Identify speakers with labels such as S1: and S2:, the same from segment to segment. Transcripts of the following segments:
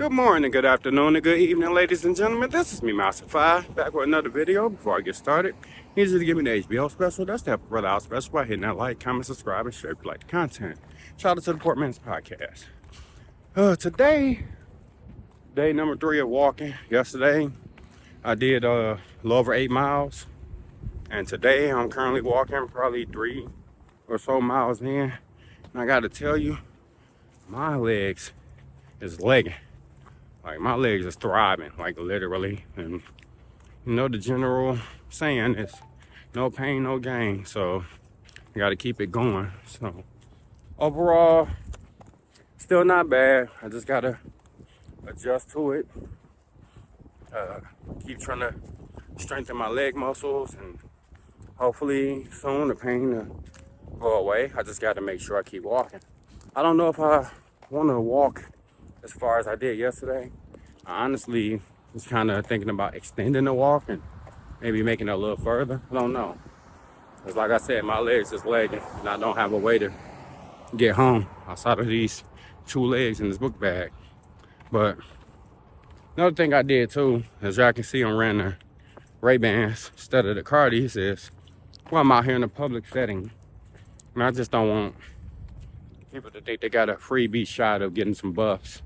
S1: Good morning, good afternoon, and good evening, ladies and gentlemen. This is me, Master Five, back with another video. Before I get started, need you to give me the HBO special. That's the brother out special by hitting that like, comment, subscribe, and share if you like the content. Shout out to the Portman's podcast. Today, day number 3 of walking. Yesterday, I did a little over 8 miles, and today I'm currently walking probably 3 or so miles in. And I got to tell you, my legs is legging. Like, my legs is thriving, like, literally. And you know the general saying is no pain, no gain. So I got to keep it going. So overall, still not bad. I just got to adjust to it. Keep trying to strengthen my leg muscles, and hopefully soon the pain will go away. I just got to make sure I keep walking. I don't know if I want to walk as far as I did yesterday. I honestly was kind of thinking about extending the walk and maybe making it a little further. I don't know. Because like I said, my legs is lagging, and I don't have a way to get home outside of these 2 legs in this book bag. But another thing I did too, as y'all can see, I'm wearing the Ray-Bans instead of the Cardis, is well, I'm out here in a public setting, and I just don't want people to think they got a freebie shot of getting some buffs,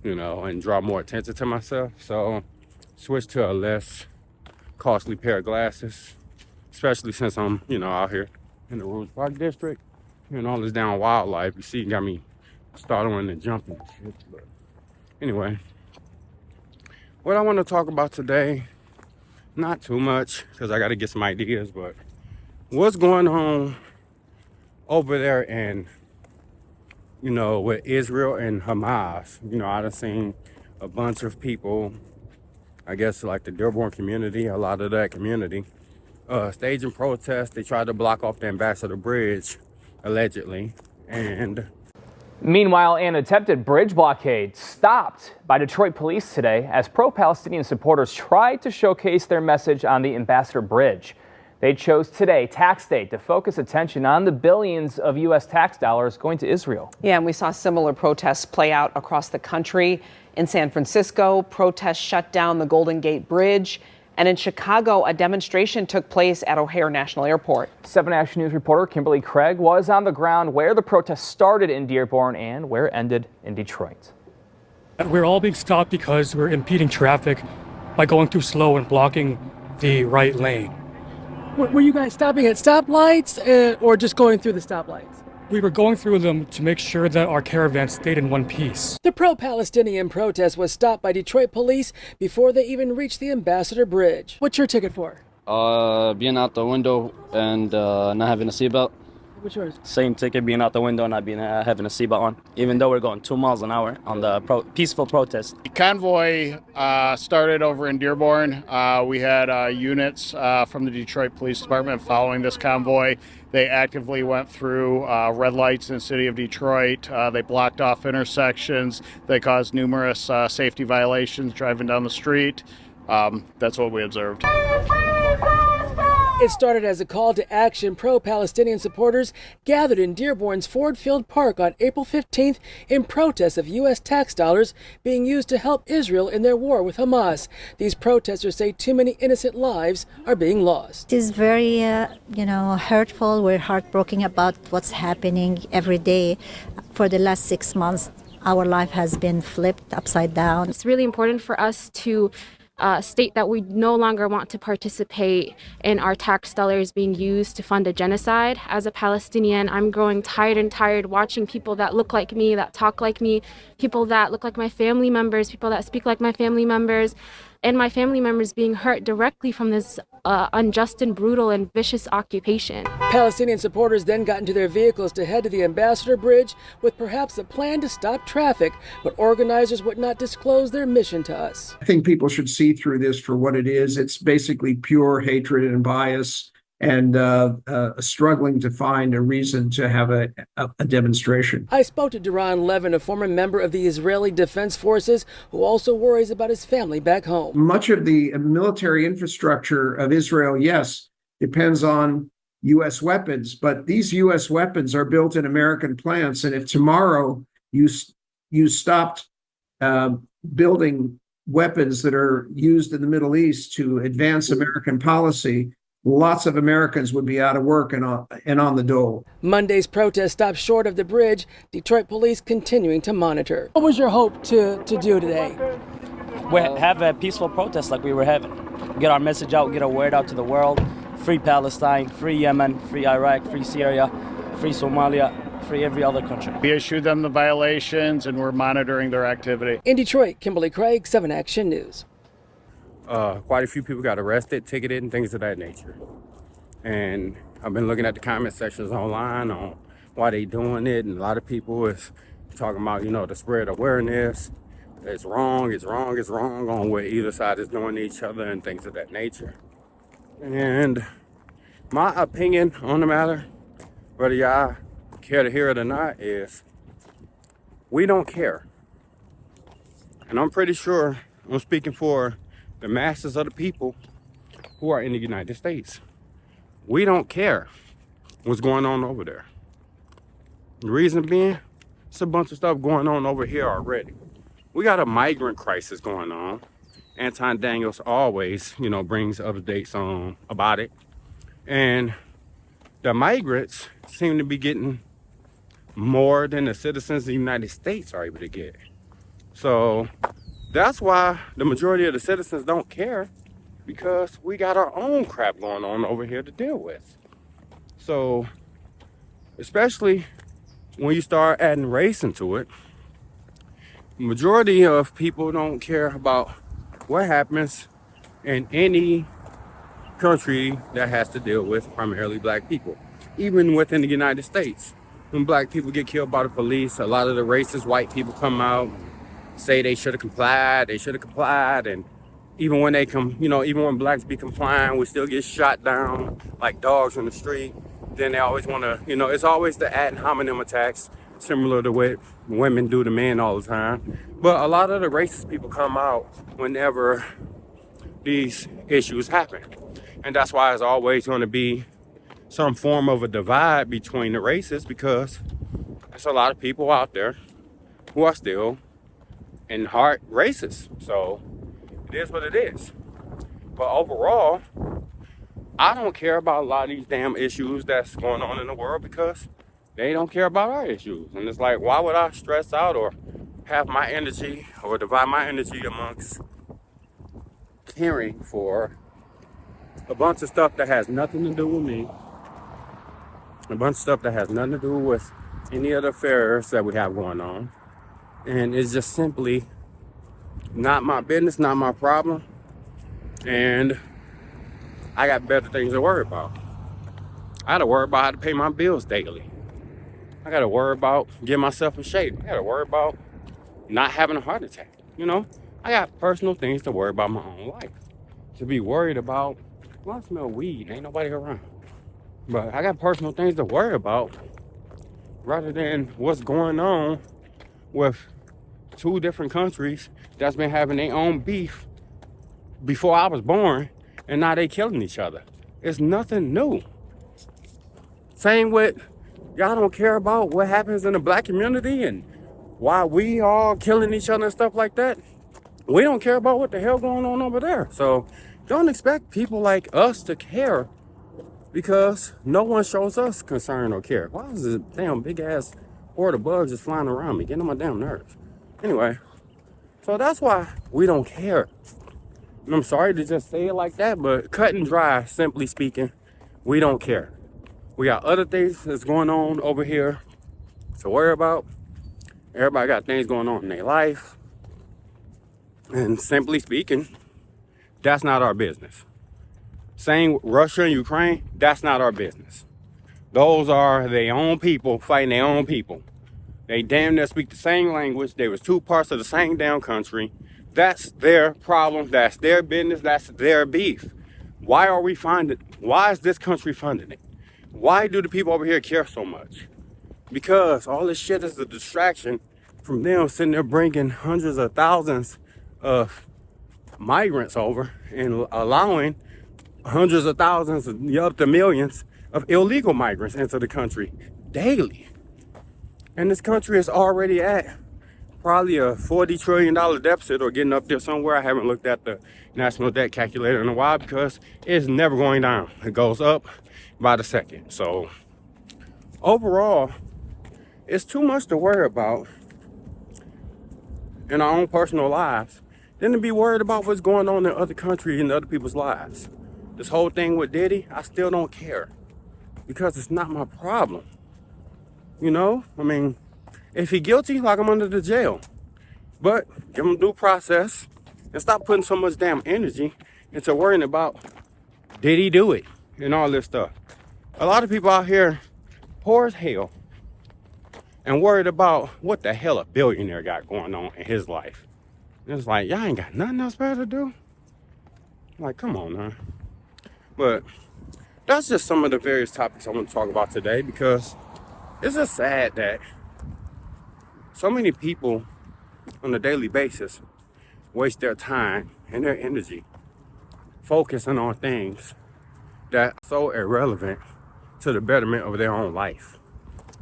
S1: you know, and draw more attention to myself. So switch to a less costly pair of glasses, especially since I'm, you know, out here in the Rouge Park district, and all this down wildlife. You see, got me starting and jumping and shit. But anyway, what I want to talk about today, not too much, because I got to get some ideas, but what's going on over there in, you know, with Israel and Hamas. You know, I've seen a bunch of people, I guess like the Dearborn community, a lot of that community, staging protests. They tried to block off the Ambassador Bridge, allegedly. And
S2: meanwhile, an attempted bridge blockade stopped by Detroit police today as pro-Palestinian supporters tried to showcase their message on the Ambassador Bridge. They chose today, tax day, to focus attention on the billions of U.S. tax dollars going to Israel.
S3: Yeah, and we saw similar protests play out across the country. In San Francisco, protests shut down the Golden Gate Bridge. And in Chicago, a demonstration took place at O'Hare National Airport. 7 Action News reporter Kimberly Craig was on the ground where the protest started in Dearborn and where it ended in Detroit.
S4: We're all being stopped because we're impeding traffic by going too slow and blocking the right lane.
S5: Were you guys stopping at stoplights or just going through the stoplights?
S4: We were going through them to make sure that our caravan stayed in one piece.
S5: The pro-Palestinian protest was stopped by Detroit police before they even reached the Ambassador Bridge. What's your ticket for?
S6: Being out the window and not having a seatbelt.
S5: What's yours?
S7: Same ticket, being out the window and not being having a seatbelt on, even though we're going 2 miles an hour on the peaceful protest.
S8: The convoy started over in Dearborn. We had units from the Detroit Police Department following this convoy. They actively went through red lights in the city of Detroit. They blocked off intersections. They caused numerous safety violations driving down the street. That's what we observed.
S5: It started as a call to action. Pro-Palestinian supporters gathered in Dearborn's Ford Field Park on April 15th in protest of U.S. tax dollars being used to help Israel in their war with Hamas. These protesters say too many innocent lives are being lost.
S9: It is very, hurtful. We're heartbroken about what's happening every day. For the last 6 months, our life has been flipped upside down.
S10: It's really important for us to state that we no longer want to participate in our tax dollars being used to fund a genocide. As a Palestinian, I'm growing tired watching people that look like me, that talk like me, people that look like my family members, people that speak like my family members, and my family members being hurt directly from this unjust and brutal and vicious occupation.
S5: Palestinian supporters then got into their vehicles to head to the Ambassador Bridge with perhaps a plan to stop traffic, but organizers would not disclose their mission to us.
S11: I think people should see through this for what it is. It's basically pure hatred and bias, and struggling to find a reason to have a demonstration.
S5: I spoke to Duran Levin, a former member of the Israeli Defense Forces, who also worries about his family back home.
S11: Much of the military infrastructure of Israel, yes, depends on U.S. weapons, but these U.S. weapons are built in American plants. And if tomorrow you stopped building weapons that are used in the Middle East to advance American policy, lots of Americans would be out of work and on the dole.
S5: Monday's protest stopped short of the bridge, Detroit police continuing to monitor. What was your hope to do today?
S7: We have a peaceful protest like we were having. Get our message out, get our word out to the world. Free Palestine, free Yemen, free Iraq, free Syria, free Somalia, free every other country.
S8: We issued them the violations and we're monitoring their activity.
S5: In Detroit, Kimberly Craig, 7 Action News.
S1: Quite a few people got arrested, ticketed, and things of that nature. And I've been looking at the comment sections online on why they doing it, and a lot of people is talking about, to spread awareness. It's wrong on what either side is doing to each other and things of that nature. And my opinion on the matter, whether y'all care to hear it or not, is we don't care. And I'm pretty sure I'm speaking for the masses of the people who are in the United States. We don't care what's going on over there. The reason being, it's a bunch of stuff going on over here already. We got a migrant crisis going on. Anton Daniels always, brings updates on about it. And the migrants seem to be getting more than the citizens of the United States are able to get. So that's why the majority of the citizens don't care, because we got our own crap going on over here to deal with. So, especially when you start adding race into it, majority of people don't care about what happens in any country that has to deal with primarily black people. Even within the United States, when black people get killed by the police, a lot of the racist white people come out, say they should have complied, and even when they come, even when blacks be complying, we still get shot down like dogs in the street. Then they always want to, it's always the ad hominem attacks, similar to what women do to men all the time. But a lot of the racist people come out whenever these issues happen. And that's why it's always going to be some form of a divide between the races, because there's a lot of people out there who are still in heart racist. So it is what it is. But overall, I don't care about a lot of these damn issues that's going on in the world, because they don't care about our issues. And it's like, why would I stress out or have my energy or divide my energy amongst caring for a bunch of stuff that has nothing to do with me, a bunch of stuff that has nothing to do with any of the affairs that we have going on. And it's just simply not my business, not my problem. And I got better things to worry about. I got to worry about how to pay my bills daily. I got to worry about getting myself in shape. I got to worry about not having a heart attack. I got personal things to worry about in my own life. To be worried about, well, I smell weed, ain't nobody around. But I got personal things to worry about rather than what's going on with two different countries that's been having their own beef before I was born, and now they killing each other. It's nothing new. Same with, y'all don't care about what happens in the black community and why we all killing each other and stuff like that. We don't care about what the hell going on over there. So don't expect people like us to care, because no one shows us concern or care. Why is this damn big ass horde of bugs just flying around me, getting on my damn nerves? Anyway, so that's why we don't care. And I'm sorry to just say it like that, but cut and dry, simply speaking, we don't care. We got other things that's going on over here to worry about. Everybody got things going on in their life. And simply speaking, that's not our business. Same with Russia and Ukraine, that's not our business. Those are their own people fighting their own people. They damn near speak the same language. They was two parts of the same damn country. That's their problem. That's their business. That's their beef. Why are we funding? Why is this country funding it? Why do the people over here care so much? Because all this shit is a distraction from them sitting there bringing hundreds of thousands of migrants over and allowing hundreds of thousands, up to millions of illegal migrants into the country daily. And this country is already at probably a $40 trillion deficit or getting up there somewhere. I haven't looked at the national debt calculator in a while because it's never going down. It goes up by the second. So overall, it's too much to worry about in our own personal lives than to be worried about what's going on in other countries and other people's lives. This whole thing with Diddy, I still don't care because it's not my problem. You know, I mean, if he's guilty, lock him under the jail. But give him due process and stop putting so much damn energy into worrying about did he do it and all this stuff. A lot of people out here poor as hell and worried about what the hell a billionaire got going on in his life. And it's like, y'all ain't got nothing else better to do? Like, come on, man. But that's just some of the various topics I want to talk about today because it's just sad that so many people on a daily basis waste their time and their energy focusing on things that are so irrelevant to the betterment of their own life.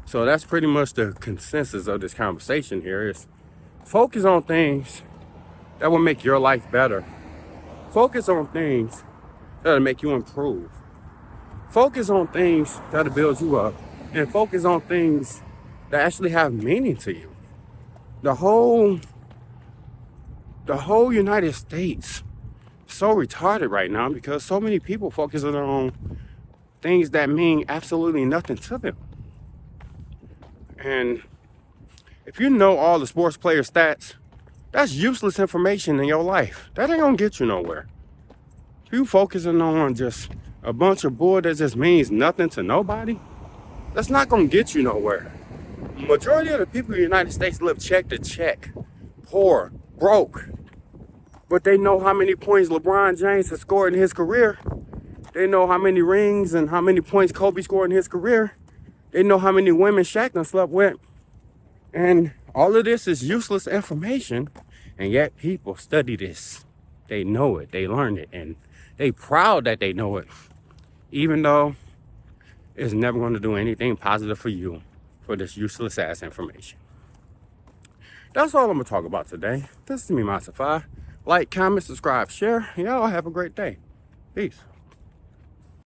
S1: So that's pretty much the consensus of this conversation here is focus on things that will make your life better. Focus on things that'll make you improve. Focus on things that'll build you up. And focus on things that actually have meaning to you. The whole United States is so retarded right now because so many people focusing on things that mean absolutely nothing to them. And if you know all the sports player stats, that's useless information in your life. That ain't gonna get you nowhere. If you focusing on just a bunch of bull that just means nothing to nobody, that's not gonna get you nowhere. Majority of the people in the United States live check to check, poor, broke. But they know how many points LeBron James has scored in his career. They know how many rings and how many points Kobe scored in his career. They know how many women Shaq done slept with. And all of this is useless information. And yet people study this. They know it, they learn it, and they proud that they know it. Even though it's never going to do anything positive for you for this useless ass information. That's all I'm going to talk about today. This is me, Masafai. Like, comment, subscribe, share. Y'all have a great day. Peace.